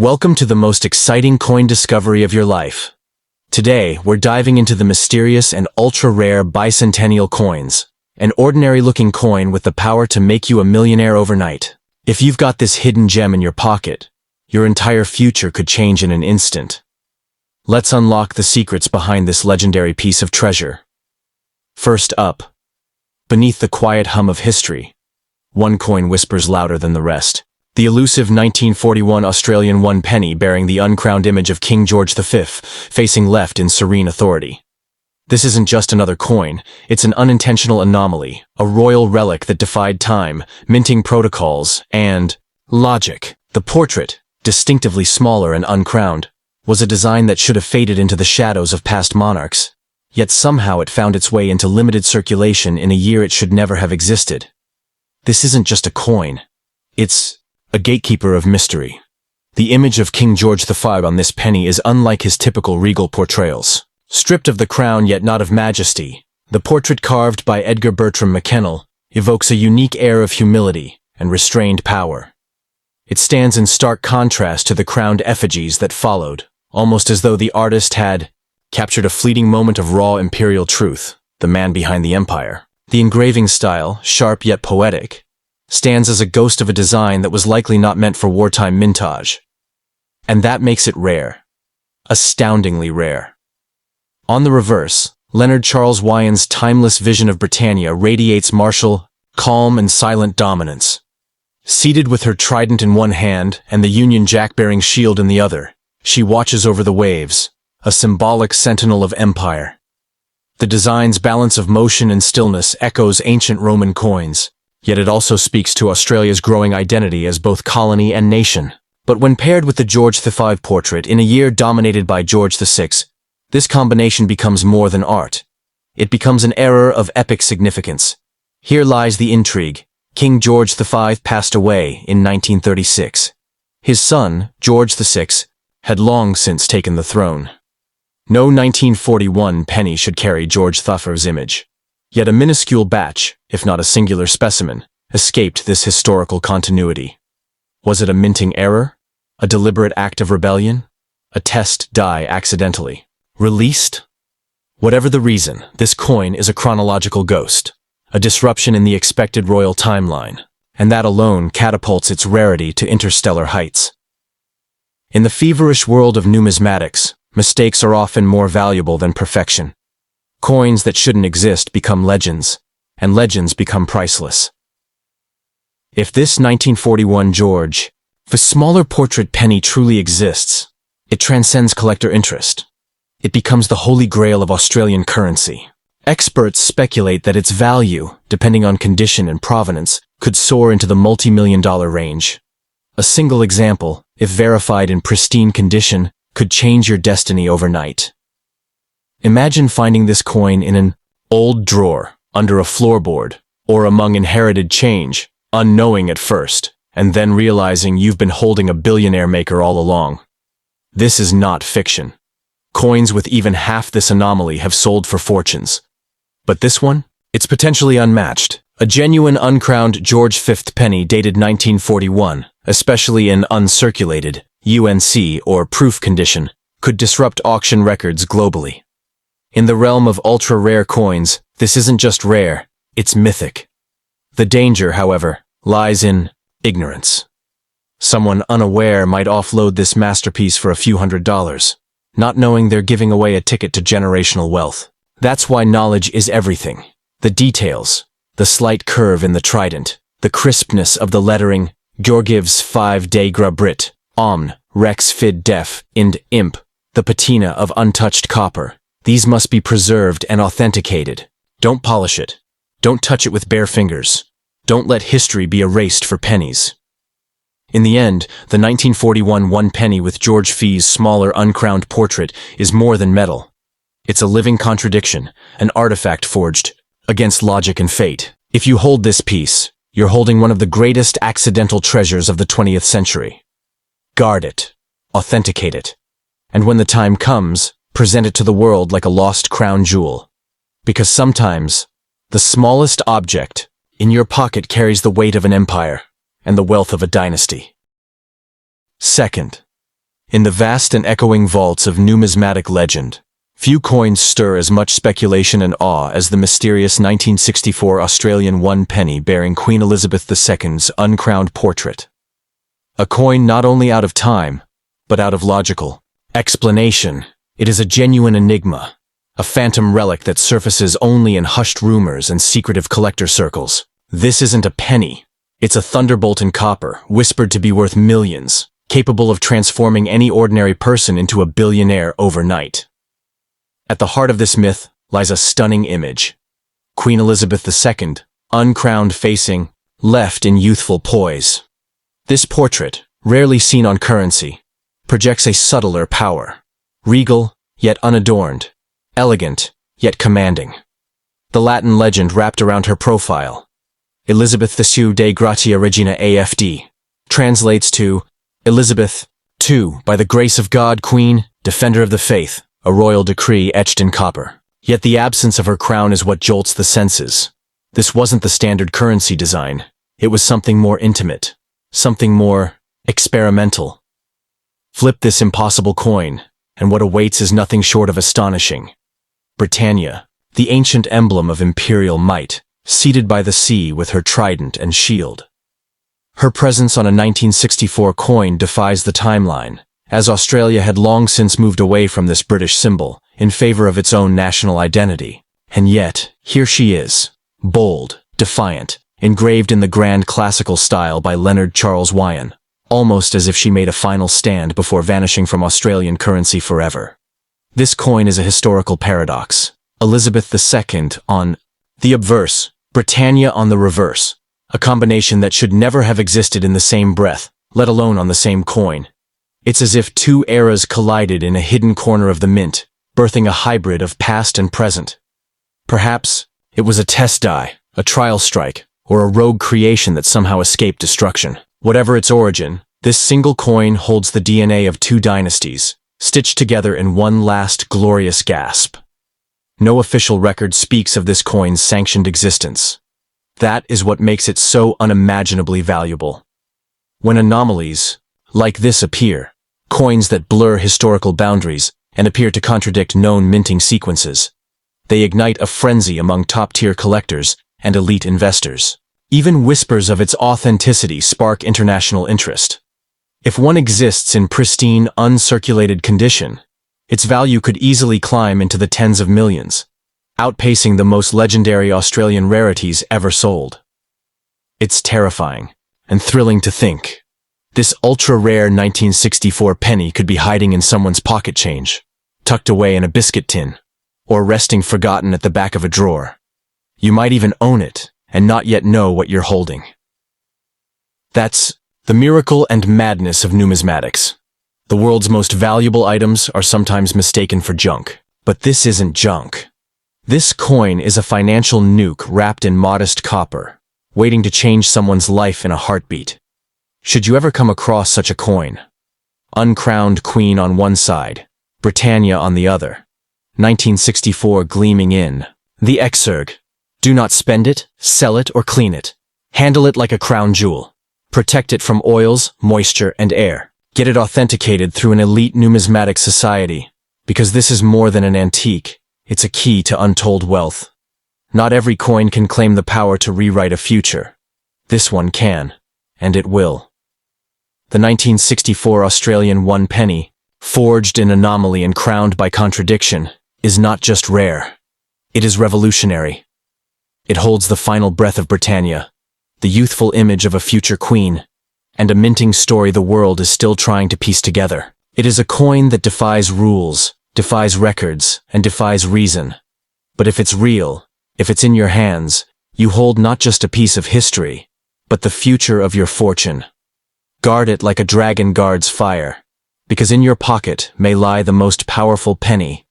Welcome to the most exciting coin discovery of your life. Today, we're diving into the mysterious and ultra-rare bicentennial coins, an ordinary-looking coin with the power to make you a millionaire overnight. If you've got this hidden gem in your pocket, your entire future could change in an instant. Let's unlock the secrets behind this legendary piece of treasure. First up, beneath the quiet hum of history, one coin whispers louder than the rest. The elusive 1941 Australian one penny bearing the uncrowned image of King George V, facing left in serene authority. This isn't just another coin, it's an unintentional anomaly, a royal relic that defied time, minting protocols, and logic. The portrait, distinctively smaller and uncrowned, was a design that should have faded into the shadows of past monarchs, yet somehow it found its way into limited circulation in a year it should never have existed. This isn't just a coin, it's a gatekeeper of mystery. The image of King George V on this penny is unlike his typical regal portrayals. Stripped of the crown yet not of majesty, the portrait carved by Edgar Bertram McKennell evokes a unique air of humility and restrained power. It stands in stark contrast to the crowned effigies that followed, almost as though the artist had captured a fleeting moment of raw imperial truth, the man behind the empire. The engraving style, sharp yet poetic, stands as a ghost of a design that was likely not meant for wartime mintage. And that makes it rare. Astoundingly rare. On the reverse, Leonard Charles Wyon's timeless vision of Britannia radiates martial, calm and silent dominance. Seated with her trident in one hand and the Union Jack-bearing shield in the other, she watches over the waves, a symbolic sentinel of empire. The design's balance of motion and stillness echoes ancient Roman coins, yet it also speaks to Australia's growing identity as both colony and nation. But when paired with the George V portrait in a year dominated by George VI, this combination becomes more than art. It becomes an era of epic significance. Here lies the intrigue. King George V passed away in 1936. His son, George VI, had long since taken the throne. No 1941 penny should carry George VI's image. Yet a minuscule batch, if not a singular specimen, escaped this historical continuity. Was it a minting error? A deliberate act of rebellion? A test die accidentally released? Whatever the reason, this coin is a chronological ghost, a disruption in the expected royal timeline, and that alone catapults its rarity to interstellar heights. In the feverish world of numismatics, mistakes are often more valuable than perfection. Coins that shouldn't exist become legends, and legends become priceless. If this 1941 George V smaller portrait penny truly exists, it transcends collector interest. It becomes the holy grail of Australian currency. Experts speculate that its value, depending on condition and provenance, could soar into the multi-million-dollar range. A single example, if verified in pristine condition, could change your destiny overnight. Imagine finding this coin in an old drawer, under a floorboard, or among inherited change, unknowing at first, and then realizing you've been holding a billionaire maker all along. This is not fiction. Coins with even half this anomaly have sold for fortunes. But this one? It's potentially unmatched. A genuine uncrowned George V penny dated 1941, especially in uncirculated, UNC or proof condition, could disrupt auction records globally. In the realm of ultra-rare coins, this isn't just rare, it's mythic. The danger, however, lies in ignorance. Someone unaware might offload this masterpiece for a few $100s, not knowing they're giving away a ticket to generational wealth. That's why knowledge is everything. The details, the slight curve in the trident, the crispness of the lettering, Georgiev's 5 Degra Brit, Omn, Rex Fid Def, Ind Imp, the patina of untouched copper. These must be preserved and authenticated. Don't polish it. Don't touch it with bare fingers. Don't let history be erased for pennies. In the end, the 1941 one penny with George V's smaller uncrowned portrait is more than metal. It's a living contradiction, an artifact forged against logic and fate. If you hold this piece, you're holding one of the greatest accidental treasures of the 20th century. Guard it. Authenticate it. And when the time comes, present it to the world like a lost crown jewel. Because sometimes, the smallest object in your pocket carries the weight of an empire and the wealth of a dynasty. Second, In the vast and echoing vaults of numismatic legend, few coins stir as much speculation and awe as the mysterious 1964 Australian 1 penny bearing Queen Elizabeth II's uncrowned portrait. A coin not only out of time, but out of logical explanation. It is a genuine enigma, a phantom relic that surfaces only in hushed rumors and secretive collector circles. This isn't a penny. It's a thunderbolt in copper, whispered to be worth millions, capable of transforming any ordinary person into a billionaire overnight. At the heart of this myth lies a stunning image. Queen Elizabeth II, uncrowned facing, left in youthful poise. This portrait, rarely seen on currency, projects a subtler power. Regal, yet unadorned. Elegant, yet commanding. The Latin legend wrapped around her profile, Elizabeth II Dei Gratia Regina AFD, translates to Elizabeth II, by the grace of God, Queen, Defender of the Faith, a royal decree etched in copper. Yet the absence of her crown is what jolts the senses. This wasn't the standard currency design. It was something more intimate, something more experimental. Flip this impossible coin, and what awaits is nothing short of astonishing. Britannia, the ancient emblem of imperial might, seated by the sea with her trident and shield. Her presence on a 1964 coin defies the timeline, as Australia had long since moved away from this British symbol in favor of its own national identity. And yet, here she is, bold, defiant, engraved in the grand classical style by Leonard Charles Wyon, almost as if she made a final stand before vanishing from Australian currency forever. This coin is a historical paradox. Elizabeth II on the obverse, Britannia on the reverse, a combination that should never have existed in the same breath, let alone on the same coin. It's as if two eras collided in a hidden corner of the mint, birthing a hybrid of past and present. Perhaps it was a test die, a trial strike, or a rogue creation that somehow escaped destruction. Whatever its origin, this single coin holds the DNA of two dynasties, stitched together in one last glorious gasp. No official record speaks of this coin's sanctioned existence. That is what makes it so unimaginably valuable. When anomalies, like this appear, coins that blur historical boundaries and appear to contradict known minting sequences, they ignite a frenzy among top-tier collectors and elite investors. Even whispers of its authenticity spark international interest. If one exists in pristine, uncirculated condition, its value could easily climb into the tens of millions, outpacing the most legendary Australian rarities ever sold. It's terrifying and thrilling to think. This ultra-rare 1964 penny could be hiding in someone's pocket change, tucked away in a biscuit tin, or resting forgotten at the back of a drawer. You might even own it and not yet know what you're holding. That's the miracle and madness of numismatics. The world's most valuable items are sometimes mistaken for junk. But this isn't junk. This coin is a financial nuke wrapped in modest copper, waiting to change someone's life in a heartbeat. Should you ever come across such a coin? Uncrowned queen on one side, Britannia on the other, 1964 gleaming in. The exurg. Do not spend it, sell it, or clean it. Handle it like a crown jewel. Protect it from oils, moisture, and air. Get it authenticated through an elite numismatic society, because this is more than an antique, it's a key to untold wealth. Not every coin can claim the power to rewrite a future. This one can, and it will. The 1964 Australian 1 penny, forged in anomaly and crowned by contradiction, is not just rare. It is revolutionary. It holds the final breath of Britannia, the youthful image of a future queen, and a minting story the world is still trying to piece together. It is a coin that defies rules, defies records, and defies reason. But if it's real, if it's in your hands, you hold not just a piece of history, but the future of your fortune. Guard it like a dragon guards fire, because in your pocket may lie the most powerful penny